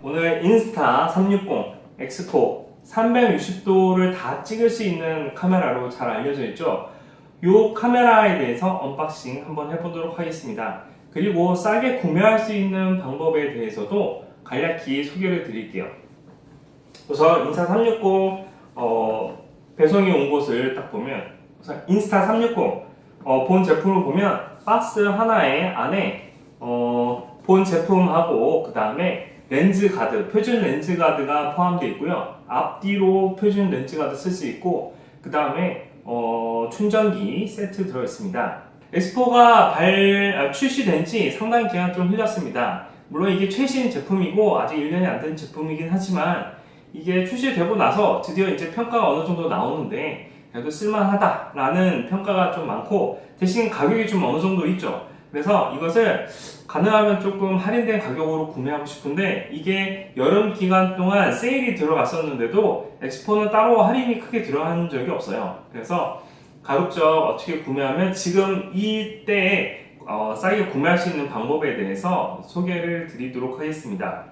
오늘 인스타 360 엑스포 360도를 다 찍을 수 있는 카메라로 잘 알려져 있죠. 이 카메라에 대해서 언박싱 한번 해보도록 하겠습니다. 그리고 싸게 구매할 수 있는 방법에 대해서도 간략히 소개를 드릴게요. 우선 인스타 360 배송이 온 곳을 딱 보면 우선 인스타 360 본 제품을 보면 박스 하나에 안에 본 제품하고 그 다음에 렌즈 가드, 표준 렌즈 가드가 포함되어 있고요. 앞뒤로 표준 렌즈 가드 쓸 수 있고 그 다음에 충전기 세트 들어있습니다. 엑스포가 출시된 지 상당히 기간 좀 흘렸습니다. 물론 이게 최신 제품이고 아직 1년이 안 된 제품이긴 하지만 이게 출시되고 나서 드디어 이제 평가가 어느 정도 나오는데 그래도 쓸만하다라는 평가가 좀 많고 대신 가격이 좀 어느 정도 있죠. 그래서 이것을 가능하면 조금 할인된 가격으로 구매하고 싶은데 이게 여름 기간 동안 세일이 들어갔었는데도 엑스포는 따로 할인이 크게 들어간 적이 없어요. 그래서 가급적 어떻게 구매하면 지금 이때에 싸게 구매할 수 있는 방법에 대해서 소개를 드리도록 하겠습니다.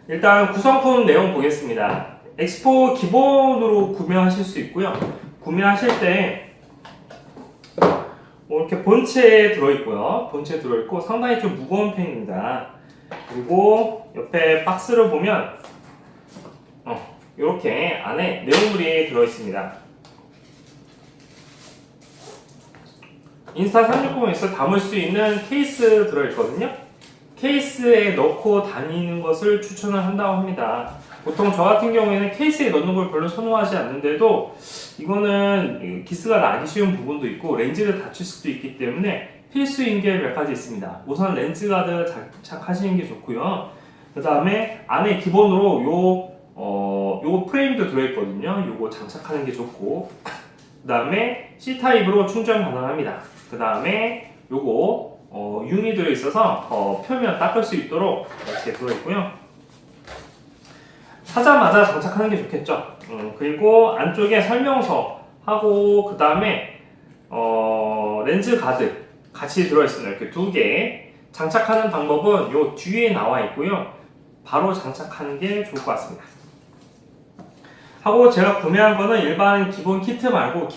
일단 구성품 내용 보겠습니다. 엑스포 기본으로 구매하실 수 있고요. 구매하실 때 이렇게 본체에 들어있고요. 본체에 들어있고 상당히 좀 무거운 편입니다. 그리고 옆에 박스를 보면 이렇게 안에 내용물이 들어있습니다. 인스타 360에서 담을 수 있는 케이스 들어있거든요. 케이스에 넣고 다니는 것을 추천을 한다고 합니다. 보통 저 같은 경우에는 케이스에 넣는 걸 별로 선호하지 않는데도 이거는 기스가 나기 쉬운 부분도 있고 렌즈를 다칠 수도 있기 때문에 필수인 게 몇 가지 있습니다. 우선 렌즈 가드 장착하시는 게 좋고요. 그 다음에 안에 기본으로 요거 프레임도 들어있거든요. 요거 장착하는 게 좋고 그 다음에 C타입으로 충전 가능합니다. 그 다음에 요거 융이 들어있어서 표면 닦을 수 있도록 이렇게 들어있고요. 사자마자 장착하는 게 좋겠죠. 그리고 안쪽에 설명서하고 그 다음에 렌즈 가드 같이 들어있습니다. 이렇게 두 개. 장착하는 방법은 요 뒤에 나와 있고요. 바로 장착하는 게 좋을 것 같습니다. 하고 제가 구매한 거는 일반 기본 키트 말고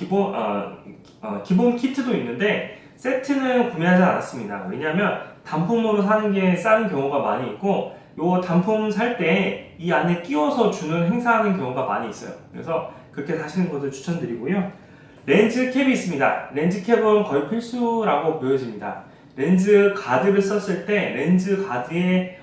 기본 키트도 있는데 세트는 구매하지 않았습니다. 왜냐하면 단품으로 사는 게 싼 경우가 많이 있고 요 단품 살 때 이 안에 끼워서 주는 행사하는 경우가 많이 있어요. 그래서 그렇게 사시는 것을 추천드리고요. 렌즈 캡이 있습니다. 렌즈 캡은 거의 필수라고 보여집니다. 렌즈 가드를 썼을 때 렌즈 가드에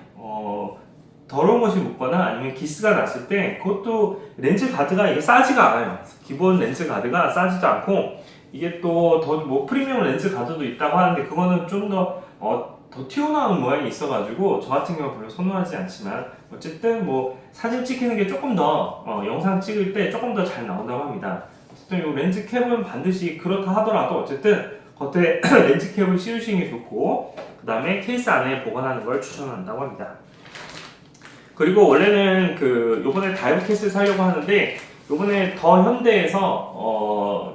더러운 것이 묻거나 아니면 기스가 났을 때 그것도 렌즈 가드가 이게 싸지가 않아요. 기본 렌즈 가드가 싸지도 않고 이게 또 더 뭐 프리미엄 렌즈 가드도 있다고 하는데 그거는 좀 더 튀어나오는 모양이 있어가지고 저 같은 경우 별로 선호하지 않지만 어쨌든 뭐 사진 찍히는 게 조금 더 영상 찍을 때 조금 더 잘 나온다고 합니다. 어쨌든 이 렌즈 캡은 반드시 그렇다 하더라도 어쨌든 겉에 렌즈 캡을 씌우시는 게 좋고 그 다음에 케이스 안에 보관하는 걸 추천한다고 합니다. 그리고 원래는 요번에 다이브 케이스를 사려고 하는데 요번에 더 현대에서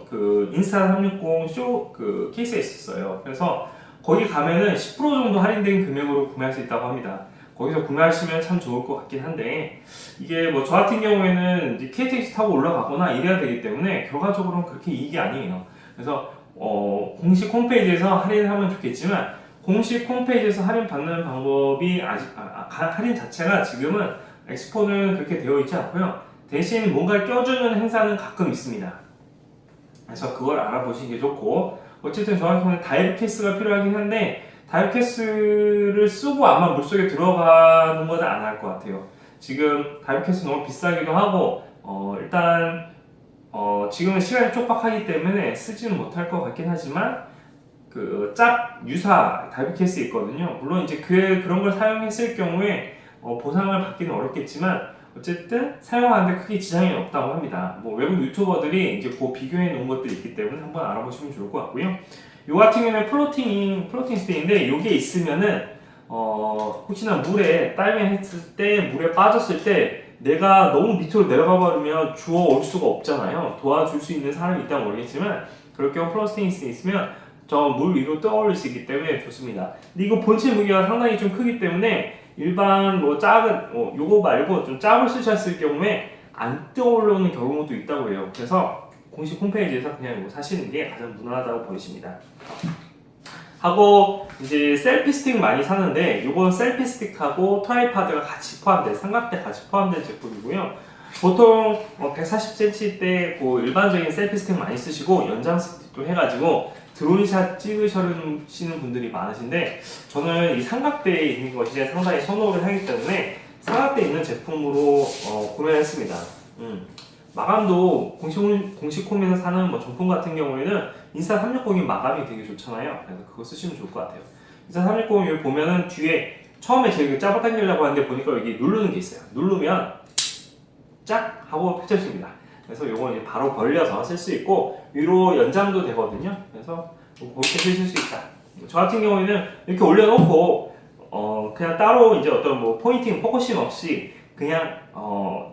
인스타 360 케이스가 있었어요. 그래서 거기 가면은 10% 정도 할인된 금액으로 구매할 수 있다고 합니다. 거기서 구매하시면 참 좋을 것 같긴 한데 이게 뭐 저 같은 경우에는 이제 KTX 타고 올라가거나 이래야 되기 때문에 결과적으로는 그렇게 이익이 아니에요. 그래서 공식 홈페이지에서 할인하면 좋겠지만 공식 홈페이지에서 할인 받는 방법이 할인 자체가 지금은 엑스포는 그렇게 되어 있지 않고요. 대신 뭔가 껴주는 행사는 가끔 있습니다. 그래서 그걸 알아보시는 게 좋고 어쨌든 저 같은 경우는 다이브 케이스가 필요하긴 한데 다이브 케이스를 쓰고 아마 물속에 들어가는 건 안 할 것 같아요. 지금 다이브 케이스 너무 비싸기도 하고 일단 지금은 시간이 촉박하기 때문에 쓰지는 못할 것 같긴 하지만 짭 유사 다이브 케이스 있거든요. 물론 이제 그런 걸 사용했을 경우에 보상을 받기는 어렵겠지만 어쨌든 사용하는데 크게 지장이 없다고 합니다. 뭐 외국 유튜버들이 이제 비교해 놓은 것들이 있기 때문에 한번 알아보시면 좋을 것 같고요. 요 같은 경우는 플로팅 스테인데 요게 있으면은 혹시나 물에 다이빙 했을 때 물에 빠졌을 때 내가 너무 밑으로 내려가 버리면 주워 올 수가 없잖아요. 도와줄 수 있는 사람이 있다면 모르겠지만 그럴 경우 플로팅 스테인 있으면 저 물 위로 떠올릴 수 있기 때문에 좋습니다. 근데 이거 본체 무게가 상당히 좀 크기 때문에 일반 뭐 작은 요거 말고 좀 작은 쓰셨을 경우에 안 떠오르는 경우도 있다고 해요. 그래서 공식 홈페이지에서 그냥 이거 사시는 게 가장 무난하다고 보여집니다. 하고 이제 셀피 스틱 많이 사는데 요건 셀피 스틱하고 트라이파드가 같이 포함된 삼각대 같이 포함된 제품이고요. 보통 140cm 대 그 일반적인 셀피 스틱 많이 쓰시고 연장 스틱도 해가지고 드론샷 찍으시는 분들이 많으신데 저는 이 삼각대에 있는 것이 상당히 선호를 하기 때문에 삼각대에 있는 제품으로 구매했습니다. 마감도 공식 홈에서 사는 뭐 정품 같은 경우에는 인스타 360이 마감이 되게 좋잖아요. 그래서 그거 쓰시면 좋을 것 같아요. 인스타 360 여기 보면은 뒤에 처음에 제가 잡아당기려고 하는데 보니까 여기 누르는 게 있어요. 누르면 짝 하고 펼쳐집니다. 그래서 요건 이제 바로 벌려서 쓸 수 있고 위로 연장도 되거든요. 그래서 그렇게 쓰실 수 있다. 저 같은 경우에는 이렇게 올려놓고 그냥 따로 이제 어떤 뭐 포인팅, 포커싱 없이 그냥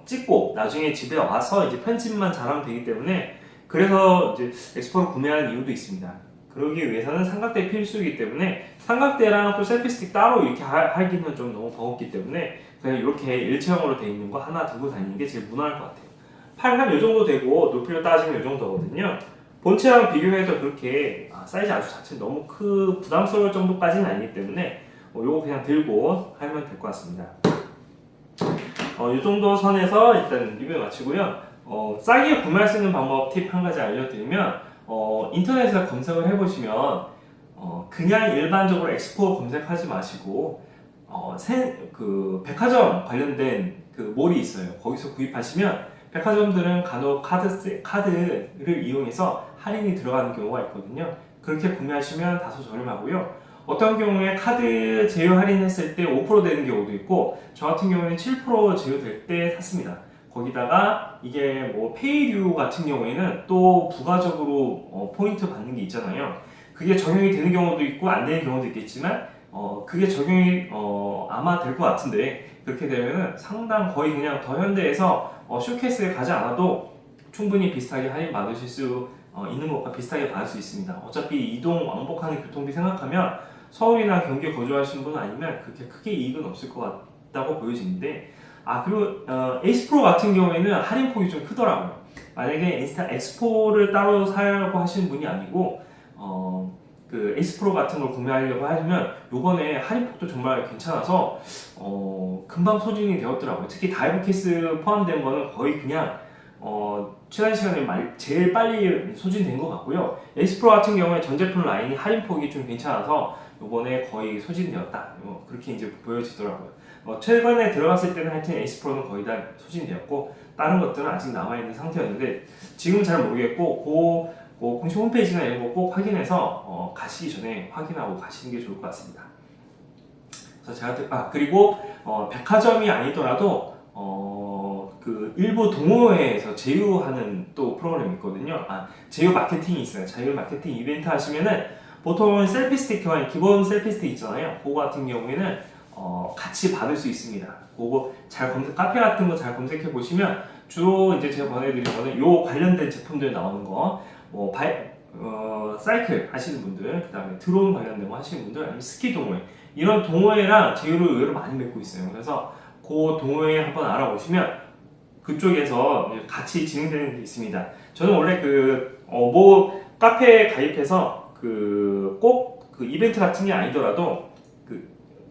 찍고 나중에 집에 와서 이제 편집만 잘하면 되기 때문에 그래서 이제 엑스포를 구매하는 이유도 있습니다. 그러기 위해서는 삼각대 필수이기 때문에 삼각대랑 또 셀피 스틱 따로 이렇게 하기는 좀 너무 버겁기 때문에 그냥 이렇게 일체형으로 되어 있는 거 하나 들고 다니는 게 제일 무난할 것 같아요. 팔 한 요 정도 되고 높이로 따지면 요 정도거든요. 본체랑 비교해서 그렇게 사이즈 아주 자체 너무 부담스러울 정도까지는 아니기 때문에 요거 그냥 들고 하면 될 것 같습니다. 이 정도 선에서 일단 리뷰 마치고요. 싸게 구매할 수 있는 방법 팁 한 가지 알려드리면 인터넷에서 검색을 해보시면 그냥 일반적으로 엑스포 검색하지 마시고 그 백화점 관련된 그 몰이 있어요. 거기서 구입하시면 백화점들은 간혹 카드를 이용해서 할인이 들어가는 경우가 있거든요. 그렇게 구매하시면 다소 저렴하고요. 어떤 경우에 카드 제휴 할인했을 때 5% 되는 경우도 있고 저 같은 경우에는 7% 제휴될 때 샀습니다. 거기다가 이게 뭐 페이류 같은 경우에는 또 부가적으로 포인트 받는 게 있잖아요. 그게 적용이 되는 경우도 있고 안 되는 경우도 있겠지만 그게 적용이 아마 될 것 같은데 그렇게 되면은 상당 거의 그냥 더 현대에서 쇼케이스에 가지 않아도 충분히 비슷하게 할인 받으실 수 있는 것과 비슷하게 받을 수 있습니다. 어차피 이동 왕복하는 교통비 생각하면 서울이나 경기에 거주하시는 분 아니면 그렇게 크게 이익은 없을 것 같다고 보여지는데 그리고 에이스 프로 같은 경우에는 할인폭이 좀 크더라고요. 만약에 인스타 엑스포를 따로 사려고 하시는 분이 아니고 그 에이스 프로 같은 걸 구매하려고 하시면 요번에 할인폭도 정말 괜찮아서 금방 소진이 되었더라고요. 특히 다이브 케이스 포함된 거는 거의 그냥 최단 시간에 제일 빨리 소진된 것 같고요. 에이스 프로 같은 경우에 전 제품 라인이 할인폭이 좀 괜찮아서 요번에 거의 소진되었다. 그렇게 이제 보여지더라고요. 최근에 들어갔을 때는 하여튼 에이스 프로는 거의 다 소진되었고 다른 것들은 아직 남아있는 상태였는데 지금 잘 모르겠고 공식 홈페이지나 이런 거 꼭 확인해서 가시기 전에 확인하고 가시는 게 좋을 것 같습니다. 그래서 제가 그리고 백화점이 아니더라도 그 일부 동호회에서 제휴하는 또 프로그램이 있거든요. 제휴 마케팅이 있어요. 자유 마케팅 이벤트 하시면은 보통 셀피 스틱 기본 셀피 스틱 있잖아요. 그거 같은 경우에는 같이 받을 수 있습니다. 그거 카페 같은 거 잘 검색해 보시면 주로 이제 제가 보내드린 거는 요 관련된 제품들 나오는 거, 뭐 사이클 하시는 분들, 그 다음에 드론 관련된 거 하시는 분들, 아니면 스키 동호회 이런 동호회랑 제휴를 의외로 많이 맺고 있어요. 그래서 그 동호회 한번 알아보시면 그쪽에서 같이 진행되는 게 있습니다. 저는 원래 뭐 카페에 가입해서 꼭 그 이벤트 같은 게 아니더라도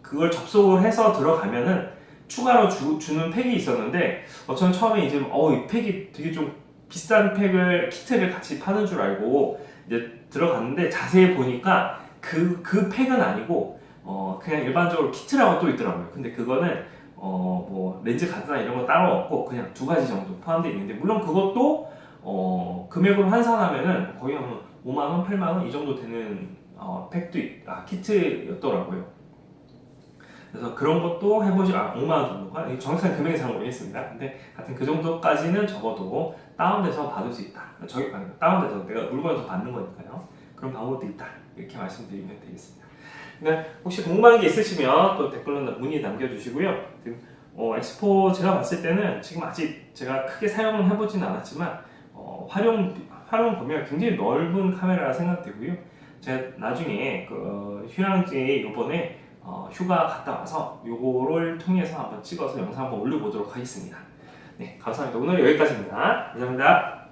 그걸 접속을 해서 들어가면은 추가로 주는 팩이 있었는데 저는 처음에 이제 이 팩이 되게 좀 비싼 키트를 같이 파는 줄 알고 이제 들어갔는데 자세히 보니까 그 팩은 아니고 그냥 일반적으로 키트라고 또 있더라고요. 근데 그거는 뭐 렌즈 가드나 이런 거 따로 없고 그냥 2가지 정도 포함되어 있는데 물론 그것도 금액으로 환산하면은 거의 한 5만원, 8만원 이 정도 되는 키트였더라고요. 그래서 그런 것도 해보시 5만원 정도가 정확한 금액은 잘 모르겠습니다. 근데 하여튼 그 정도까지는 적어도 다운돼서 받을 수 있다. 다운돼서 내가 물건을 더 받는 거니까요. 그런 방법도 있다. 이렇게 말씀드리면 되겠습니다. 혹시 궁금한 게 있으시면 또 댓글로 문의 남겨주시고요. 엑스포 제가 봤을 때는 지금 아직 제가 크게 사용을 해보지는 않았지만 활용 범위가 굉장히 넓은 카메라라 생각되고요. 제가 나중에 휴양지에 이번에 휴가 갔다 와서 요거를 통해서 한번 찍어서 영상 한번 올려보도록 하겠습니다. 네, 감사합니다. 오늘 여기까지입니다. 감사합니다.